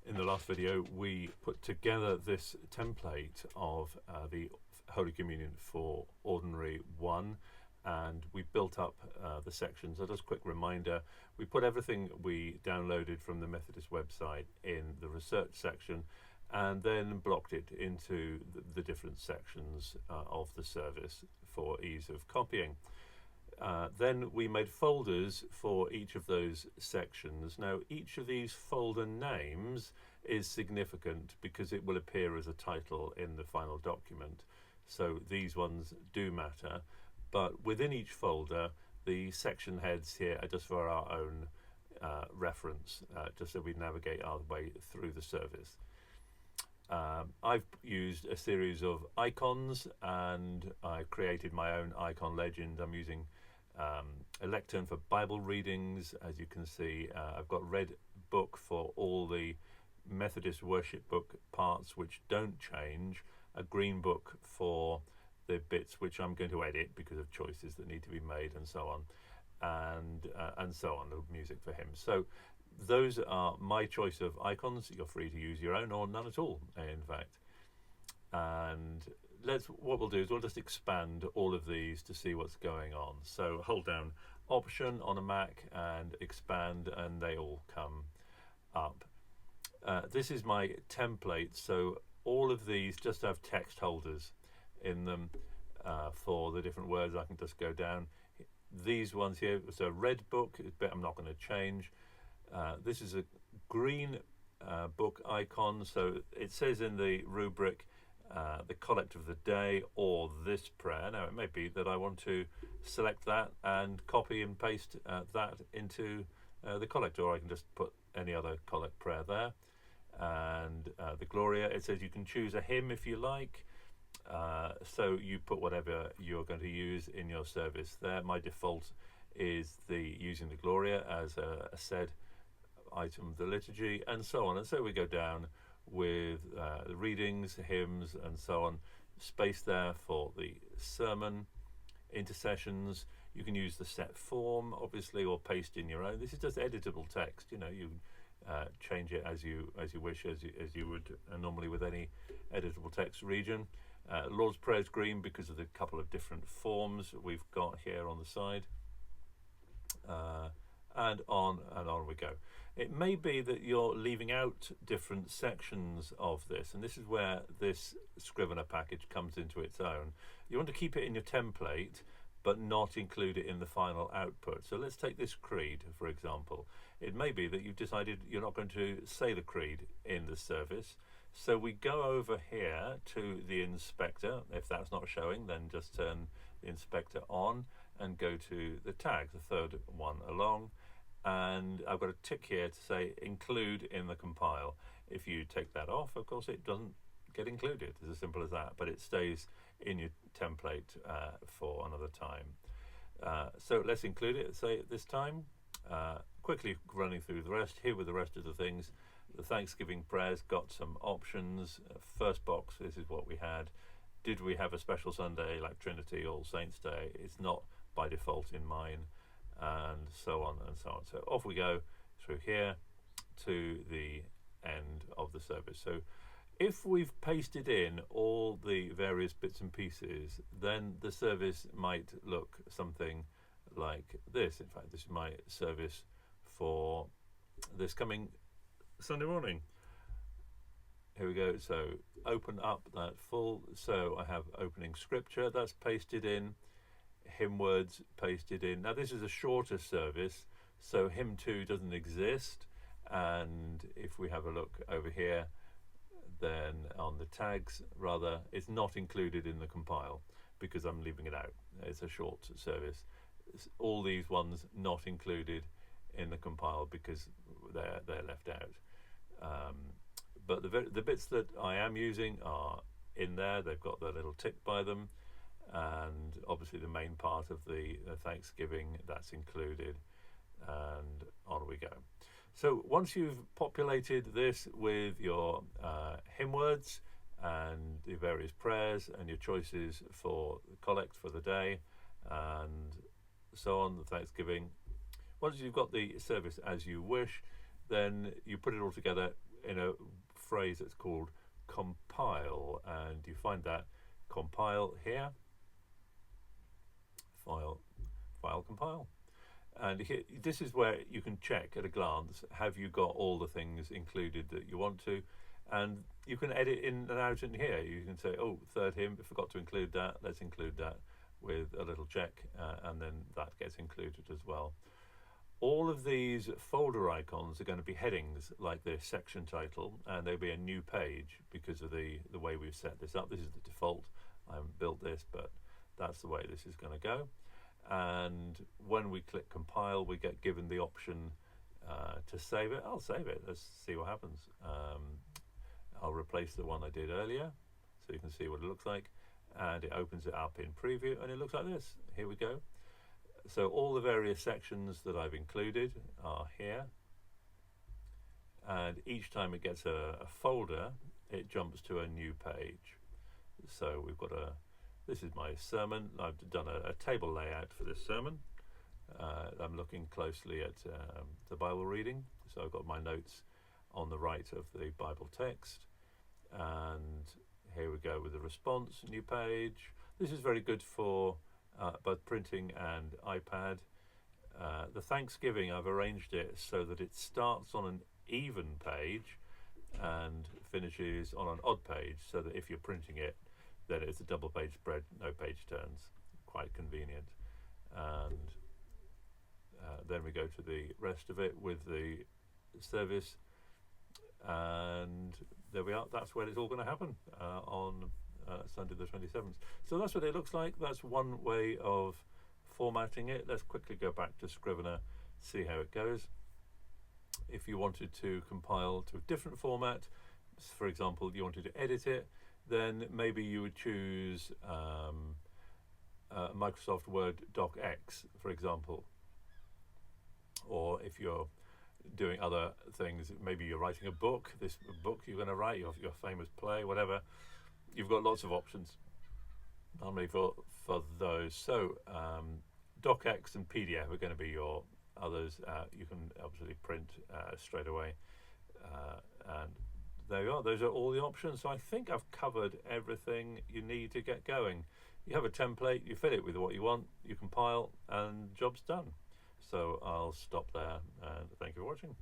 In the last video, we put together this template of the Holy Communion for Ordinary 1, and we built up the sections. So just a quick reminder, we put everything we downloaded from the Methodist website in the research section, and then blocked it into the different sections of the service for ease of copying. Then we made folders for each of those sections. Now, each of these folder names is significant because it will appear as a title in the final document. So these ones do matter, but within each folder, the section heads here are just for our own reference, just so we navigate our way through the service. I've used a series of icons, and I created my own icon legend. I'm using a lectern for Bible readings. As you can see, I've got red book for all the Methodist worship book parts which don't change, a green book for the bits which I'm going to edit because of choices that need to be made, and so on, and so on, the music for hymns. So those are my choice of icons. You're free to use your own or none at all, in fact. And what we'll do is we'll just expand all of these to see what's going on. So hold down Option on a Mac and expand, and they all come up. This is my template, so all of these just have text holders in them for the different words. I can just go down. These ones here, so red book, I'm not going to change. This is a green book icon, so it says in the rubric the collect of the day or this prayer. Now it may be that I want to select that and copy and paste that into the collect, or I can just put any other collect prayer there. And the Gloria, it says you can choose a hymn if you like, so you put whatever you're going to use in your service there. My default is using the Gloria as a said item of the liturgy, and so on. And so we go down with the readings, hymns, and so on. Space there for the sermon, intercessions. You can use the set form, obviously, or paste in your own. This is just editable text. You know, you change it as you wish, as you would normally with any editable text region. Lord's Prayer is green because of the couple of different forms we've got here on the side. And on we go. It may be that you're leaving out different sections of this, and this is where this Scrivener package comes into its own. You want to keep it in your template, but not include it in the final output. So let's take this creed, for example. It may be that you've decided you're not going to say the creed in the service. So we go over here to the inspector. If that's not showing, then just turn the inspector on and go to the tag, the third one along. And I've got a tick here to say include in the compile. If you take that off, of course, it doesn't get included. It's as simple as that, but it stays in your template for another time. So let's include it, say, this time. Quickly running through the rest. Here with the rest of the things. The Thanksgiving prayers got some options. First box, this is what we had. Did we have a special Sunday like Trinity, All Saints Day? It's not by default in mine, and so on and so on. So off we go through here to the end of the service. So if we've pasted in all the various bits and pieces, then the service might look something like this. In fact, this is my service for this coming Sunday morning. Here we go. So open up that full. So I have opening scripture, that's pasted in. Hymn words pasted in. Now this is a shorter service, so hymn 2 doesn't exist, and if we have a look over here, then on the tags rather, it's not included in the compile because I'm leaving it out. It's a short service. All these ones not included in the compile because they're left out. But the bits that I am using are in there. They've got their little tick by them. And obviously the main part of the Thanksgiving, that's included, and on we go. So once you've populated this with your hymn words and the various prayers and your choices for the collect for the day and so on, the Thanksgiving, once you've got the service as you wish, then you put it all together in a phrase that's called compile, and you find that compile here, file compile. And here, this is where you can check at a glance, have you got all the things included that you want to, and you can edit in and out in here. You can say, oh, third hymn, forgot to include that, let's include that with a little check, and then that gets included as well. All of these folder icons are going to be headings like this section title, and there'll be a new page because of the way we've set this up. This is the default. I haven't built this, but that's the way this is going to go. And when we click compile, we get given the option to save it. I'll save it. Let's see what happens. I'll replace the one I did earlier so you can see what it looks like, and it opens it up in preview, and it looks like this. Here we go. So all the various sections that I've included are here, and each time it gets a folder, it jumps to a new page. So we've got this is my sermon. I've done a table layout for this sermon. I'm looking closely at the Bible reading, so I've got my notes on the right of the Bible text, and here we go with the response, new page. This is very good for both printing and iPad. The Thanksgiving, I've arranged it so that it starts on an even page and finishes on an odd page, so that if you're printing it, then it's a double page spread, no page turns. Quite convenient. And then we go to the rest of it with the service, and there we are. That's where it's all going to happen on Sunday the 27th. So that's what it looks like. That's one way of formatting it. Let's quickly go back to Scrivener, see how it goes. If you wanted to compile to a different format, for example, you wanted to edit it, then maybe you would choose Microsoft Word docx, for example. Or if you're doing other things, maybe you're writing a book, this book you're going to write, your famous play, whatever. You've got lots of options normally for those. So docx and PDF are going to be your others. You can obviously print straight away, and there you are. Those are all the options. So I think I've covered everything you need to get going. You have a template, you fill it with what you want, you compile, and job's done. So I'll stop there, and thank you for watching.